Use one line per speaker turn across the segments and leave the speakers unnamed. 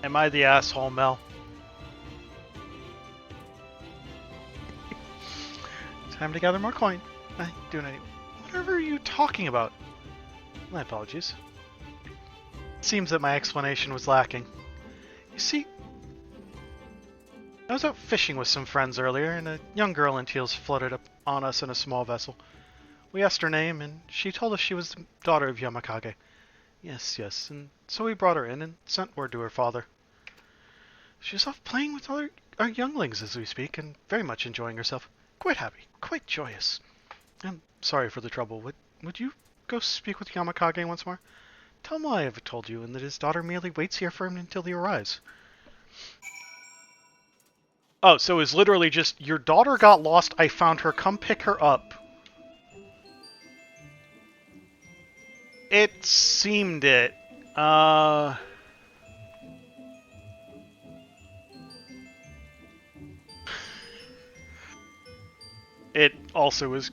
Am I the asshole, Mel? Time to gather more coin. Whatever are you talking about? My apologies. Seems that my explanation was lacking. You see, I was out fishing with some friends earlier, and a young girl in teals floated up on us in a small vessel. We asked her name, and she told us she was the daughter of Yamakage. Yes, and so we brought her in and sent word to her father. She's off playing with our younglings as we speak, and very much enjoying herself. Quite happy, quite joyous. I'm sorry for the trouble. Would you go speak with Yamakage once more? Tell him I have told you, and that his daughter merely waits here for him until he arrives. Oh, so it's literally just, your daughter got lost, I found her, come pick her up. It seemed it. It also was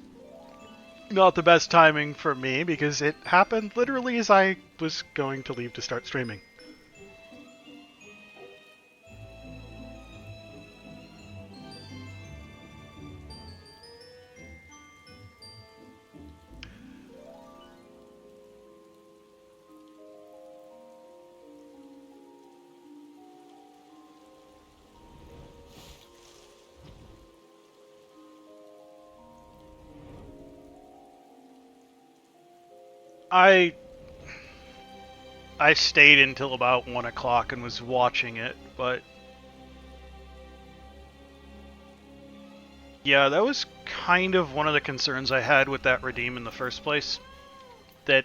not the best timing for me, because it happened literally as I was going to leave to start streaming. I stayed until about 1 o'clock and was watching it, but yeah, that was kind of one of the concerns I had with that redeem in the first place. That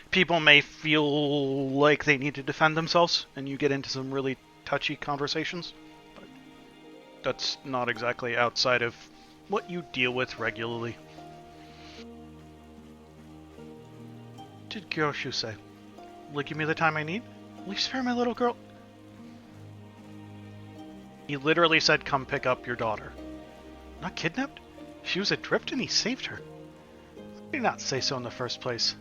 people may feel like they need to defend themselves, and you get into some really touchy conversations. But that's not exactly outside of what you deal with regularly. What did Gyoshu say? Will he give me the time I need? Will you spare my little girl? He literally said, come pick up your daughter. Not kidnapped? She was adrift and he saved her. Why did he not say so in the first place?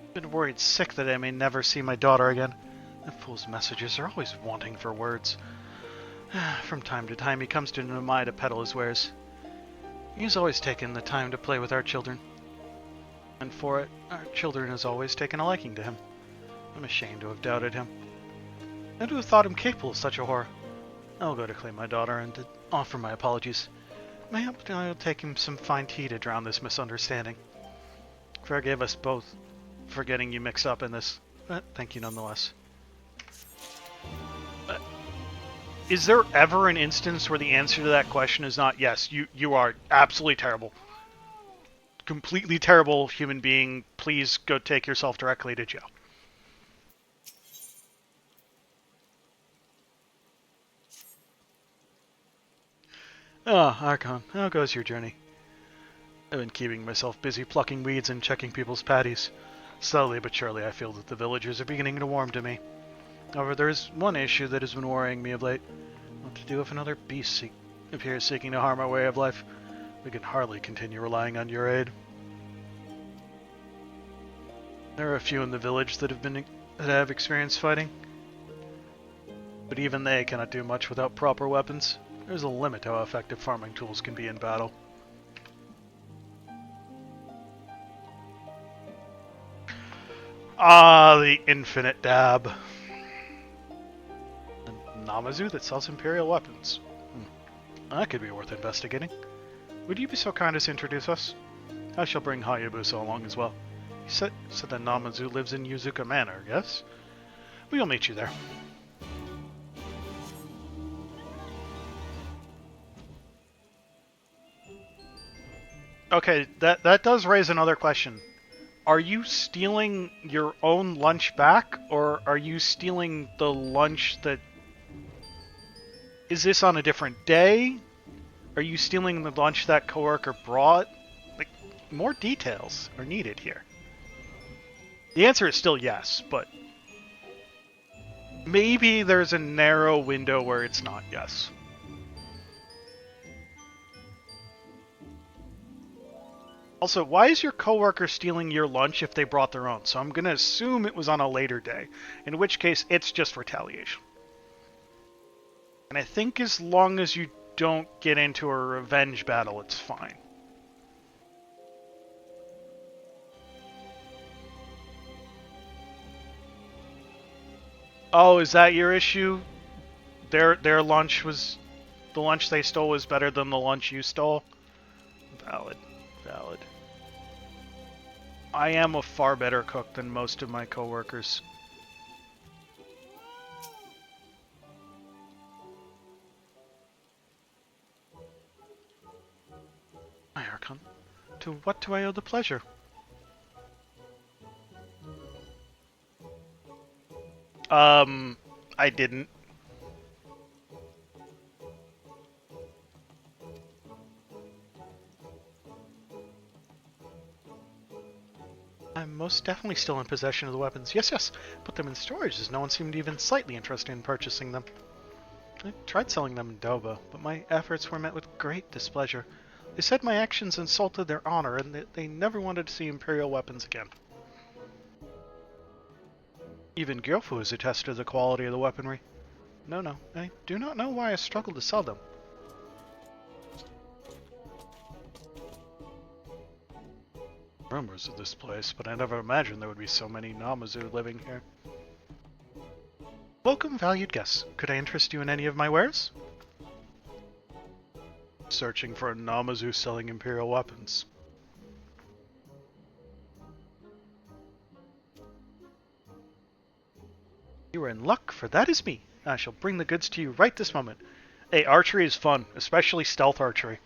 I've been worried sick that I may never see my daughter again. That fool's messages are always wanting for words. From time to time he comes to Nomai to peddle his wares. He's always taken the time to play with our children. And for it, our children has always taken a liking to him. I'm ashamed to have doubted him. And to have thought him capable of such a horror. I'll go to claim my daughter and to offer my apologies. Mayhap I'll take him some fine tea to drown this misunderstanding. Forgive us both for getting you mixed up in this, but thank you nonetheless. Is there ever an instance where the answer to that question is not yes, you are absolutely terrible? Completely terrible human being, please go take yourself directly to jail. Ah, Archon, how goes your journey? I've been keeping myself busy plucking weeds and checking people's patties. Slowly but surely I feel that the villagers are beginning to warm to me. However, there is one issue that has been worrying me of late. What to do if another beast appears seeking to harm our way of life? We can hardly continue relying on your aid. There are a few in the village that have experienced fighting, but even they cannot do much without proper weapons. There's a limit to how effective farming tools can be in battle. Ah, the infinite dab. A Namazu that sells imperial weapons. That could be worth investigating. Would you be so kind as to introduce us? I shall bring Hayabusa along as well. He said that Namazu lives in Yuzuka Manor, yes? We'll meet you there. Okay, that does raise another question. Are you stealing your own lunch back, or are you stealing the lunch that... Is this on a different day? Are you stealing the lunch that coworker brought? Like, more details are needed here. The answer is still yes, but... maybe there's a narrow window where it's not yes. Also, why is your coworker stealing your lunch if they brought their own? So I'm going to assume it was on a later day, in which case it's just retaliation. And I think as long as you don't get into a revenge battle, it's fine. Oh, is that your issue? Their lunch was... The lunch they stole was better than the lunch you stole? Valid. Valid. I am a far better cook than most of my coworkers. Hi, Archon. To what do I owe the pleasure? I didn't. I'm most definitely still in possession of the weapons. Yes, yes. Put them in storage as no one seemed even slightly interested in purchasing them. I tried selling them in Doba, but my efforts were met with great displeasure. They said my actions insulted their honor and that they never wanted to see Imperial weapons again. Even Gyofu has attested to the quality of the weaponry. No, I do not know why I struggled to sell them. Rumors of this place, but I never imagined there would be so many Namazu living here. Welcome, valued guests. Could I interest you in any of my wares? Searching for a Namazu selling Imperial weapons. You are in luck, for that is me. I shall bring the goods to you right this moment. Hey, archery is fun, especially stealth archery.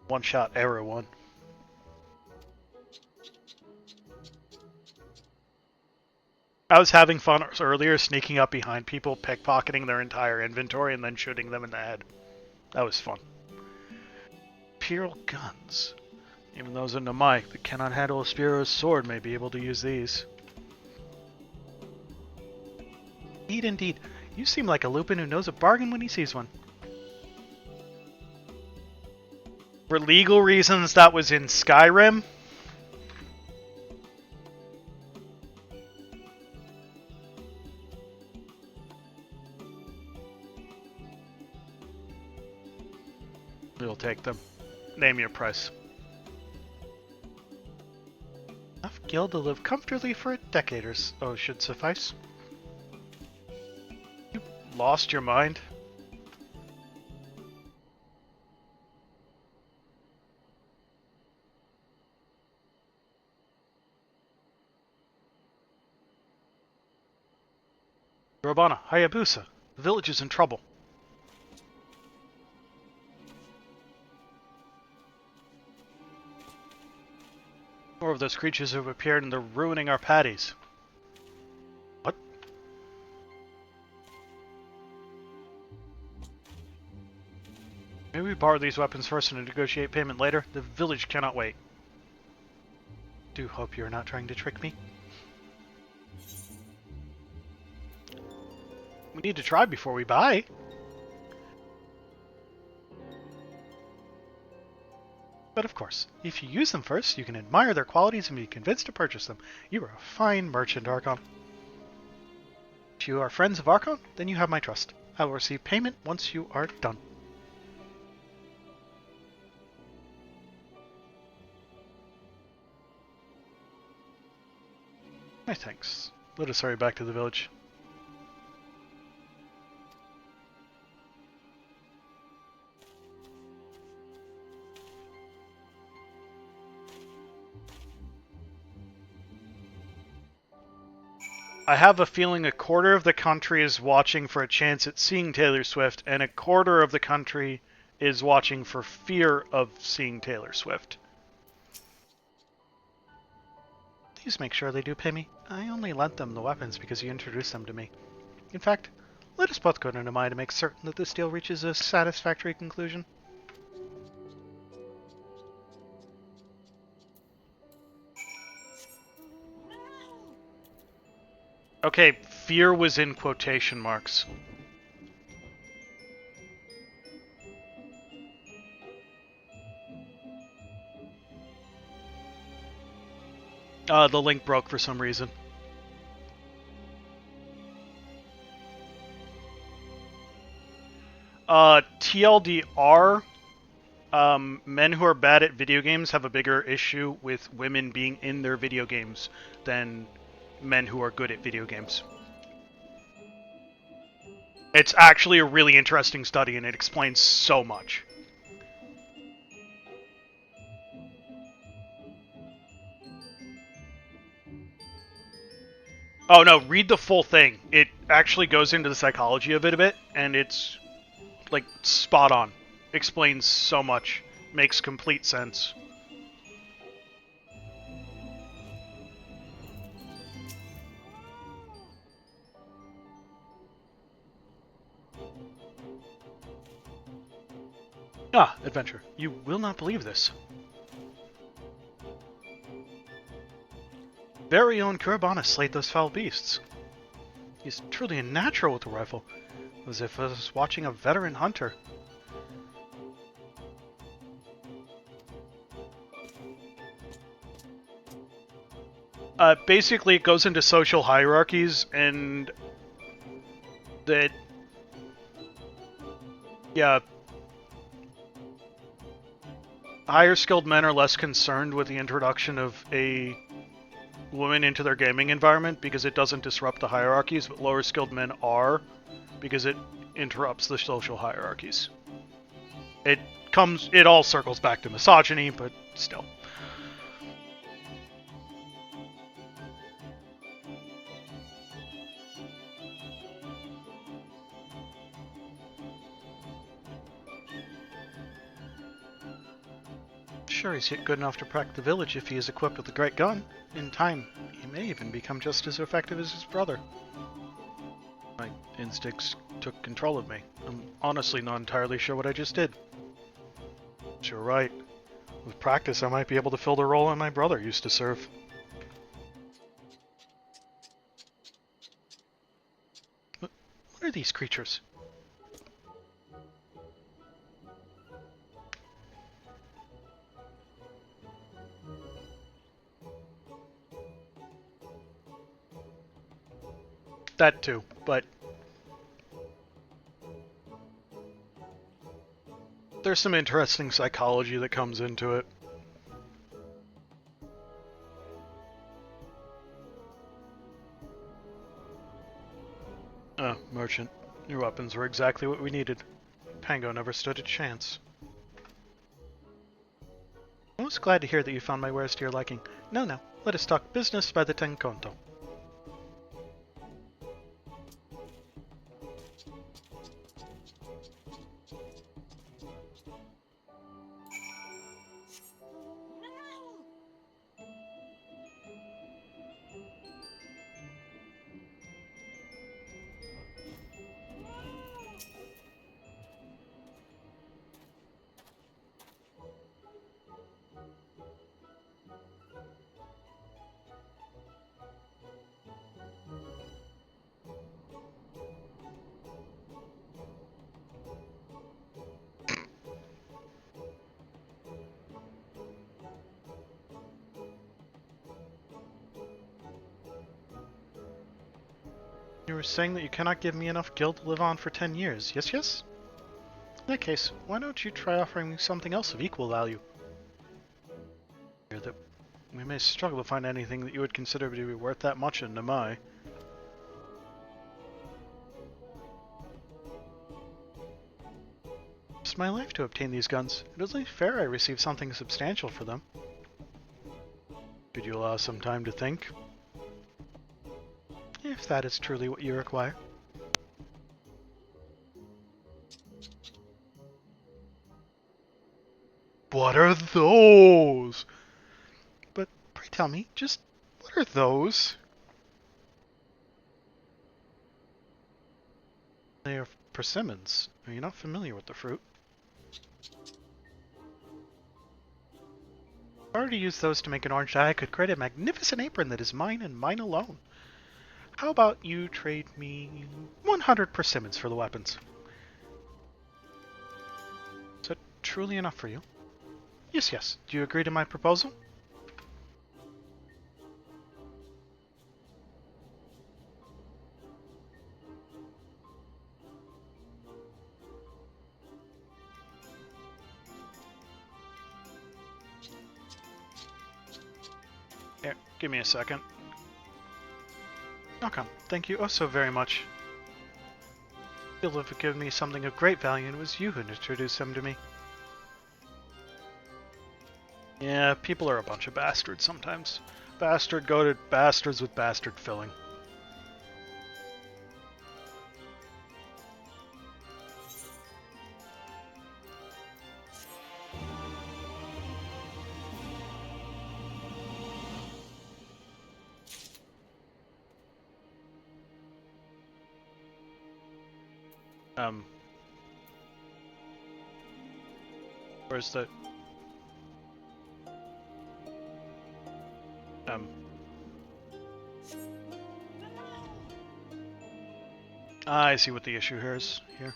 One-shot arrow one. I was having fun earlier sneaking up behind people, pickpocketing their entire inventory, and then shooting them in the head. That was fun. Imperial guns. Even those in Namai that cannot handle a spear or a sword may be able to use these. Indeed. You seem like a Lupin who knows a bargain when he sees one. For legal reasons, that was in Skyrim. We'll take them. Name your price. Enough gil to live comfortably for a decade or so should suffice. You lost your mind? Robana, Hayabusa. The village is in trouble. More of those creatures have appeared and they're ruining our patties. What? Maybe we borrow these weapons first and negotiate payment later. The village cannot wait. Do hope you're not trying to trick me. We need to try before we buy. But of course, if you use them first, you can admire their qualities and be convinced to purchase them. You are a fine merchant, Archon. If you are friends of Archon, then you have my trust. I will receive payment once you are done. My thanks. Let us hurry back to the village. I have a feeling a quarter of the country is watching for a chance at seeing Taylor Swift, and a quarter of the country is watching for fear of seeing Taylor Swift. Please make sure they do pay me. I only lent them the weapons because you introduced them to me. In fact, let us both go to Namai to make certain that this deal reaches a satisfactory conclusion. Okay, fear was in quotation marks. The link broke for some reason. TLDR, men who are bad at video games have a bigger issue with women being in their video games than men who are good at video games. It's actually a really interesting study, and it explains so much. Oh no, read the full thing. It actually goes into the psychology of it a bit, and it's, like, spot on. Explains so much. Makes complete sense. Ah, adventure. You will not believe this. Very own Kurabana slayed those foul beasts. He's truly a natural with a rifle, as if I was watching a veteran hunter. Basically, it goes into social hierarchies, and that, yeah, higher skilled men are less concerned with the introduction of a woman into their gaming environment because it doesn't disrupt the hierarchies, but lower skilled men are because it interrupts the social hierarchies. It all circles back to misogyny, but still. Sure, he's hit good enough to protect the village if he is equipped with a great gun. In time, he may even become just as effective as his brother. My instincts took control of me. I'm honestly not entirely sure what I just did. You're right. With practice, I might be able to fill the role my brother used to serve. What are these creatures? That too, but there's some interesting psychology that comes into it. Merchant. Your weapons were exactly what we needed. Pango never stood a chance. I was glad to hear that you found my wares to your liking. No, let us talk business by the Tenkonto. You were saying that you cannot give me enough gil to live on for 10 years, yes? In that case, why don't you try offering me something else of equal value? That we may struggle to find anything that you would consider to be worth that much in Namai. It's my life to obtain these guns. It is only fair I receive something substantial for them. Could you allow some time to think? If that is truly what you require. What are those? But pray tell me, just what are those? They are persimmons. Are you not familiar with the fruit? If I were to use those to make an orange dye, I could create a magnificent apron that is mine and mine alone. How about you trade me 100 persimmons for the weapons? Is that truly enough for you? Yes. Do you agree to my proposal? Here, give me a second. Okay, thank you oh so very much. You'll have given me something of great value, and it was you who introduced them to me. Yeah, people are a bunch of bastards sometimes. Bastard-goated bastards with bastard filling. Where's the... I see what the issue here is. Here.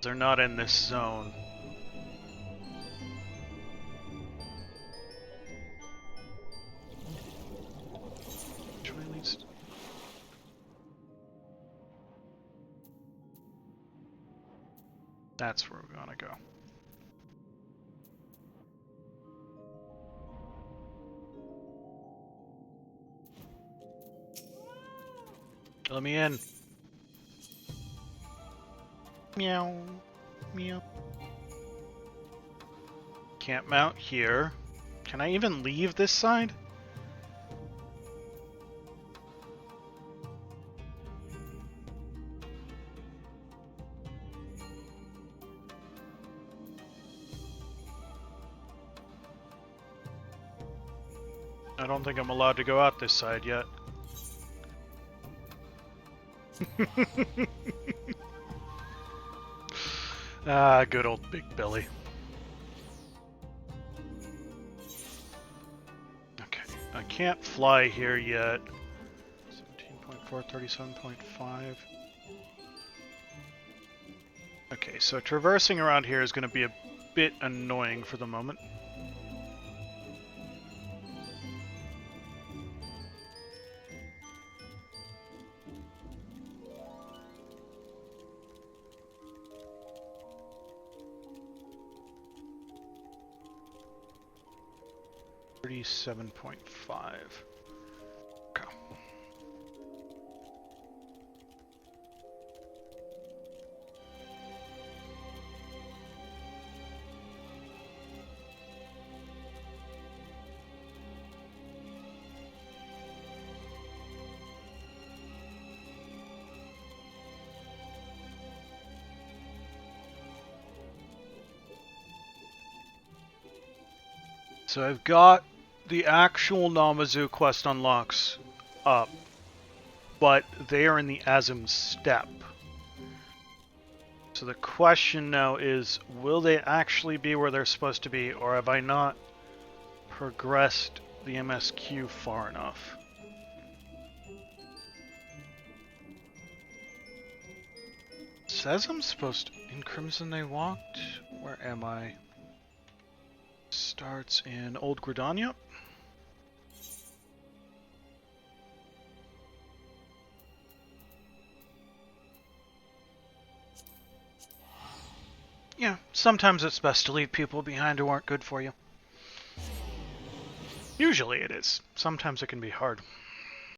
They're not in this zone. Which way leads to... That's where we're gonna go. Let me in. Meow. Meow. Can't mount here. Can I even leave this side? I don't think I'm allowed to go out this side yet. Ah, good old Big Billy. Okay, I can't fly here yet. 17.4, 37.5. Okay, so traversing around here is going to be a bit annoying for the moment. $37.5. Okay. So I've got the actual Namazu quest unlocks up, but they are in the Azim Steppe. So the question now is, will they actually be where they're supposed to be, or have I not progressed the MSQ far enough? It says I'm supposed to... In Crimson they walked? Where am I? Starts in Old Gridania. Yeah, sometimes it's best to leave people behind who aren't good for you. Usually it is. Sometimes it can be hard.